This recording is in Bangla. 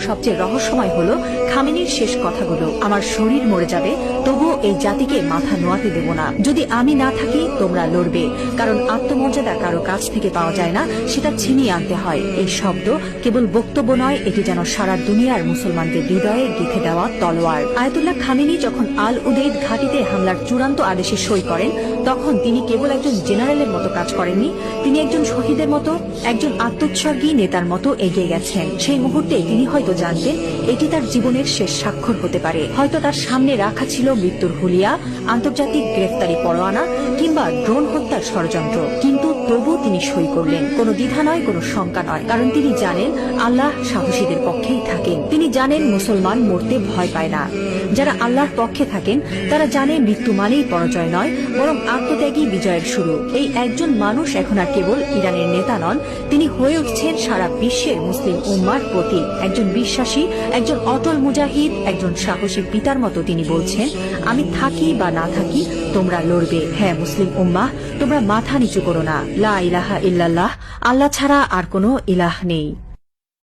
সবচেয়ে রহস্যময় হলো খামেনির শেষ কথাগুলো, আমার শরীর মরে যাবে তবুও এই জাতিকে মাথা নোয়াতে দেব না। যদি আমি না থাকি তোমরা লড়বে, কারণ আত্মমর্যাদা কারো কাছ থেকে পাওয়া যায় না, সেটা ছিনিয়ে আনতে হয়। এই শব্দ কেবল বক্তব্য নয়, এটি যেন সারা দুনিয়ার মুসলমানদের হৃদয়ে গেঁথে দেওয়া তলোয়ার। আয়াতুল্লাহ খামেনি যখন আল উদেইদ ঘাঁটিতে হামলার চূড়ান্ত আদেশে সই করেন, তখন তিনি কেবল একজন জেনারেলের মতো কাজ করেননি, তিনি একজন শহীদের মতো, একজন আত্মোৎসর্গী নেতার মতো এগিয়ে গেছেন। সেই মুহূর্তে তিনি হয়তো জানতেন এটি তার জীবনের শেষ স্বাক্ষর হতে পারে। হয়তো তার সামনে রাখা ছিল মৃত্যুর হুলিয়া, আন্তর্জাতিক গ্রেফতারি পরোয়ানা কিংবা ড্রোন হত্যার ষড়যন্ত্র, কিন্তু তবু তিনি সই করলেন। কোনো দ্বিধা নয়, কোনো শঙ্কা নয়, কারণ তিনি জানেন আল্লাহ সাহসীদের পক্ষেই থাকেন। তিনি জানেন মুসলমান মরতে ভয় পায় না। যারা আল্লাহর পক্ষে থাকেন তারা জানে মৃত্যু মানেই পরাজয় নয়, বরং আত্মত্যাগী বিজয়ের শুরু। এই একজন মানুষ এখন আর কেবল ইরানের নেতা নন, তিনি হয়ে উঠছেন সারা বিশ্বের মুসলিম উম্মার প্রতীক। একজন বিশ্বাসী, একজন অটল মুজাহিদ, একজন সাহসী পিতার মতো তিনি বলছেন, আমি থাকি বা না থাকি তোমরা লড়বে। হ্যাঁ মুসলিম উম্মাহ, তোমরা মাথা নিচু করো না। লা ইলাহা ইল্লাল্লাহ, আল্লাহ ছাড়া আর কোনো ইলাহ নেই।